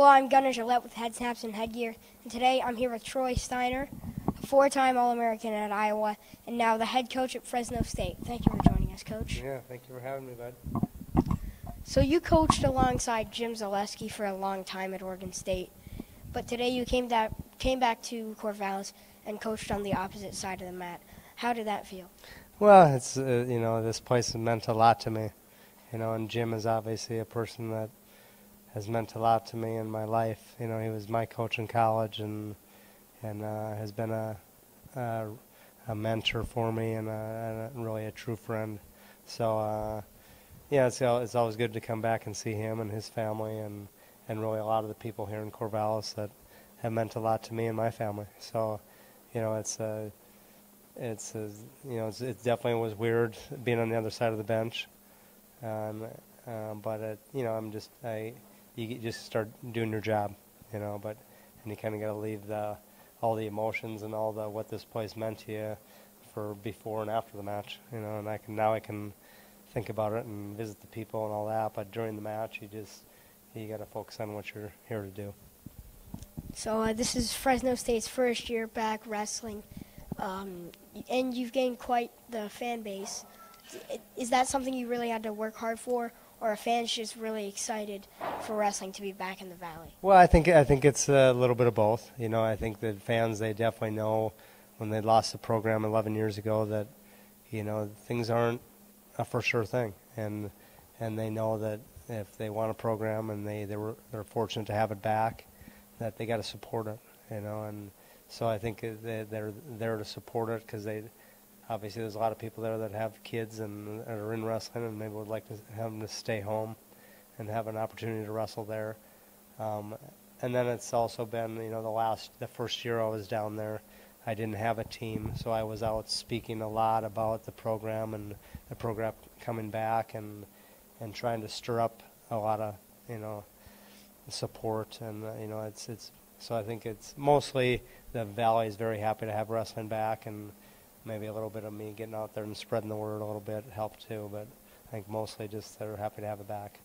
Hello, I'm Gunnar Gillett with Headsnaps and Headgear, and today I'm here with Troy Steiner, a four-time All-American at Iowa, and now the head coach at Fresno State. Thank you for joining us, Coach. Yeah, thank you for having me, bud. So you coached alongside Jim Zaleski for a long time at Oregon State, but today you came back to Corvallis and coached on the opposite side of the mat. How did that feel? Well, it's this place has meant a lot to me, and Jim is obviously a person that has meant a lot to me in my life. He was my coach in college and has been a mentor for me and really a true friend. So yeah, it's always good to come back and see him and his family and really a lot of the people here in Corvallis that have meant a lot to me and my family. So it definitely was weird being on the other side of the bench, but you just start doing your job, and you kind of got to leave all the emotions and all what this place meant to you for before and after the match, and I can think about it and visit the people and all that, but during the match you got to focus on what you're here to do. So this is Fresno State's first year back wrestling, and you've gained quite the fan base. Is that something you really had to work hard for, or are fans just really excited for wrestling to be back in the Valley? Well, I think it's a little bit of both. I think the fans, they definitely know when they lost the program 11 years ago that things aren't a for sure thing, and they know that if they want a program and they're fortunate to have it back, that they got to support it, and so I think they're there to support it because obviously there's a lot of people there that have kids and are in wrestling and maybe would like to have them to stay home and have an opportunity to wrestle there. And then it's also been, the first year I was down there, I didn't have a team, so I was out speaking a lot about the program and the program coming back and trying to stir up a lot of, support. And, so I think it's mostly the Valley is very happy to have wrestling back, and maybe a little bit of me getting out there and spreading the word a little bit helped too, but I think mostly just they're happy to have it back.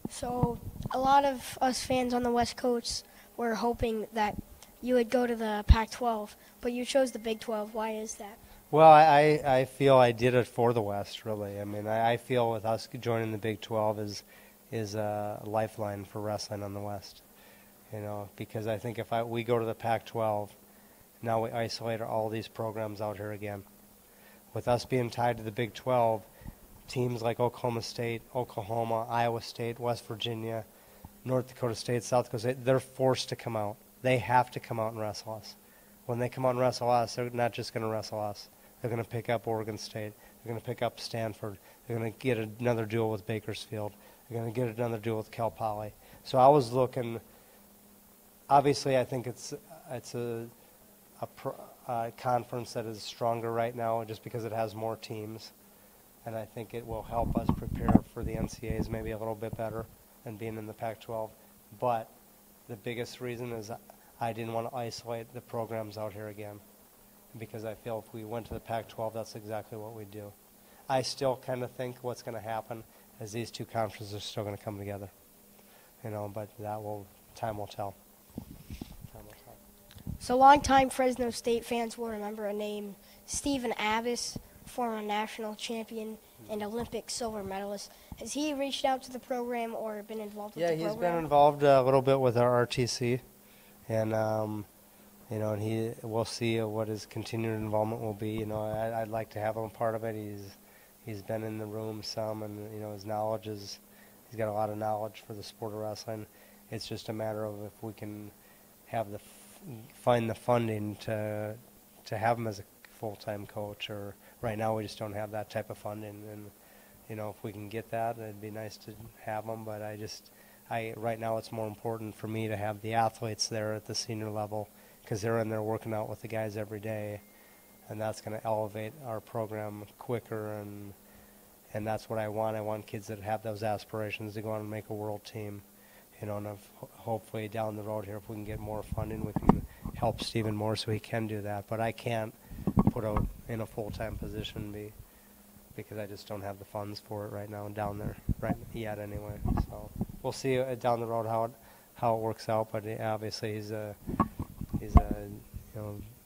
So a lot of us fans on the West Coast were hoping that you would go to the Pac-12, but you chose the Big 12. Why is that? Well, I feel I did it for the West, really. I mean, I feel with us joining the Big 12 is a lifeline for wrestling on the West, because I think if we go to the Pac-12, now we isolate all these programs out here again. With us being tied to the Big 12, teams like Oklahoma State, Oklahoma, Iowa State, West Virginia, North Dakota State, South Dakota State, they're forced to come out. They have to come out and wrestle us. When they come out and wrestle us, they're not just going to wrestle us. They're going to pick up Oregon State. They're going to pick up Stanford. They're going to get another duel with Bakersfield. They're going to get another duel with Cal Poly. So I was looking, obviously I think it's a conference that is stronger right now just because it has more teams, and I think it will help us prepare for the NCAAs maybe a little bit better than being in the Pac-12. But the biggest reason is I didn't want to isolate the programs out here again, because I feel if we went to the Pac-12, that's exactly what we'd do. I still kind of think what's going to happen is these two conferences are still going to come together, but time will tell. So longtime Fresno State fans will remember a name, Stephen Abbas, former national champion and Olympic silver medalist. Has he reached out to the program or been involved with the program? Yeah, he's been involved a little bit with our RTC, and and we'll see what his continued involvement will be. I'd like to have him a part of it. He's been in the room some, and his knowledge he's got a lot of knowledge for the sport of wrestling. It's just a matter of if we can find the funding to have him as a full-time coach, or right now we just don't have that type of funding, and if we can get that, it'd be nice to have him, but right now it's more important for me to have the athletes there at the senior level, because they're in there working out with the guys every day, and that's going to elevate our program quicker, and that's what I want. I want kids that have those aspirations to go on and make a world team. And hopefully down the road here, if we can get more funding, we can help Stephen more so he can do that. But I can't put out in a full-time position because I just don't have the funds for it right now down there yet anyway. So. we'll see down the road how it works out. But obviously he's one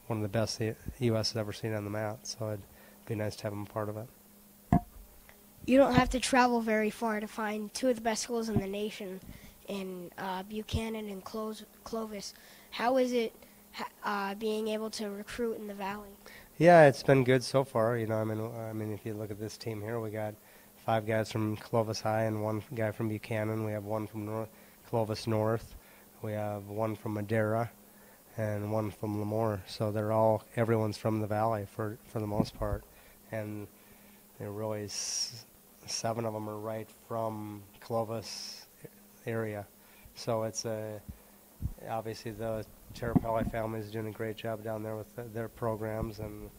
of the best the U.S. has ever seen on the mat. So it'd be nice to have him a part of it. You don't have to travel very far to find two of the best schools in the nation in Buchanan and Clovis. How is it being able to recruit in the Valley? Yeah, it's been good so far. I mean, if you look at this team here, we got 5 guys from Clovis High and 1 guy from Buchanan. We have 1 from Clovis North. We have 1 from Madera and 1 from Lemoore. So everyone's from the Valley for the most part. And they're really 7 of them are right from Clovis area. So it's obviously the Terrapelli family is doing a great job down there with their programs, and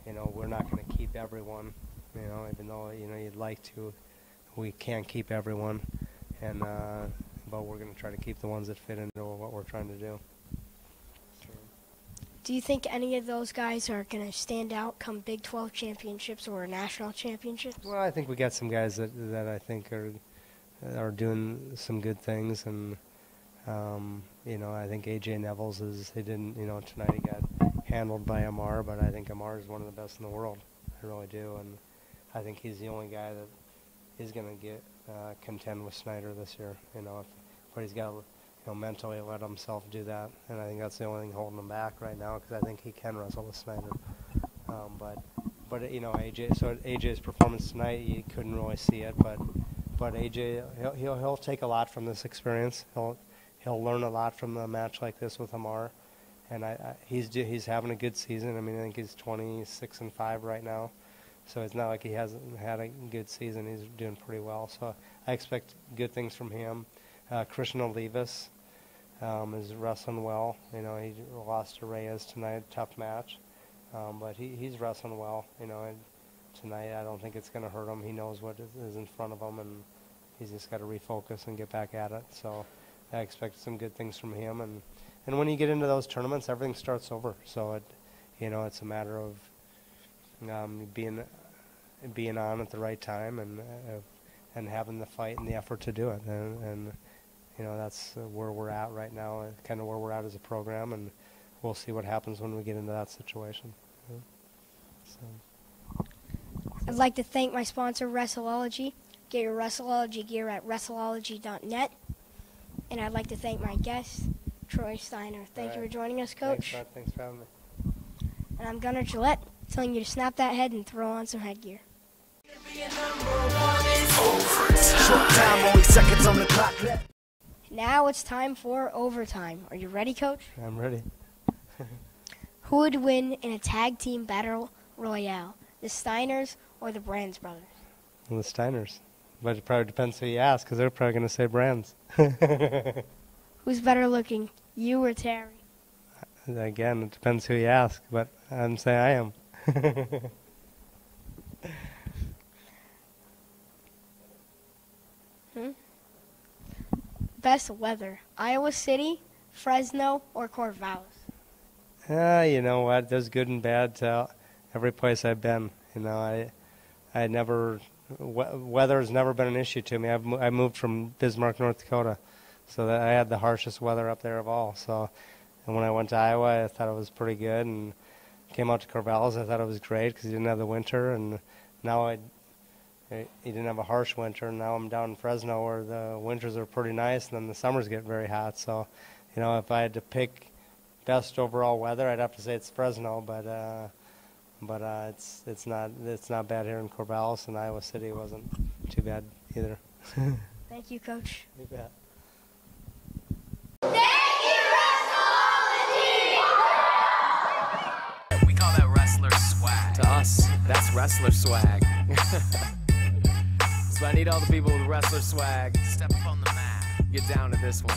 we're not going to keep everyone. Even though you'd like to, we can't keep everyone, and but we're going to try to keep the ones that fit into what we're trying to do. Do you think any of those guys are going to stand out come Big 12 championships or national championships? Well, I think we got some guys that I think are doing some good things, and I think AJ Nevels tonight he got handled by Amar, but I think Amar is one of the best in the world. I really do, and I think he's the only guy that is going to get contend with Steiner this year. But he's got to mentally let himself do that, and I think that's the only thing holding him back right now, because I think he can wrestle with Steiner. But AJ's performance tonight, you couldn't really see it, but AJ he'll take a lot from this experience. He'll learn a lot from a match like this with Amar, and he's having a good season. I mean, I think he's 26-5 right now, so it's not like he hasn't had a good season. He's doing pretty well, so I expect good things from him. Christian Olivas is wrestling well. He lost to Reyes tonight, tough match, but he's wrestling well. And tonight I don't think it's going to hurt him. He knows what is in front of him, and he's just got to refocus and get back at it. So I expect some good things from him, and when you get into those tournaments, everything starts over. So it's a matter of being on at the right time and having the fight and the effort to do it, and that's where we're at right now, kind of where we're at as a program, and we'll see what happens when we get into that situation. So. I'd like to thank my sponsor, Wrestleology. Get your Wrestleology gear at wrestleology.net. And I'd like to thank my guest, Troy Steiner. Thank you for joining us, Coach. Thanks for having me. And I'm Gunnar Gillett, telling you to snap that head and throw on some headgear. Now it's time for overtime. Are you ready, Coach? I'm ready. Who would win in a tag team battle royale, the Steiners or the Brands brothers? Well, the Steiners. But it probably depends who you ask, because they're probably going to say Brands. Who's better looking, you or Terry? Again, it depends who you ask, but I'm saying I am. Best weather, Iowa City, Fresno, or Corvallis? You know what? There's good and bad to every place I've been. I never... Weather has never been an issue to me. I moved from Bismarck, North Dakota, so that I had the harshest weather up there of all. So, and when I went to Iowa, I thought it was pretty good, and came out to Corvallis, I thought it was great because you didn't have the winter, and now you didn't have a harsh winter. And now I'm down in Fresno where the winters are pretty nice, and then the summers get very hot. So, if I had to pick best overall weather, I'd have to say it's Fresno, but it's not bad here in Corvallis, and Iowa City wasn't too bad either. Thank you, Coach. You bet. Thank you, Wrestleology! We call that wrestler swag. To us, that's wrestler swag. So I need all the people with wrestler swag. Step up on the mat. Get down to this one.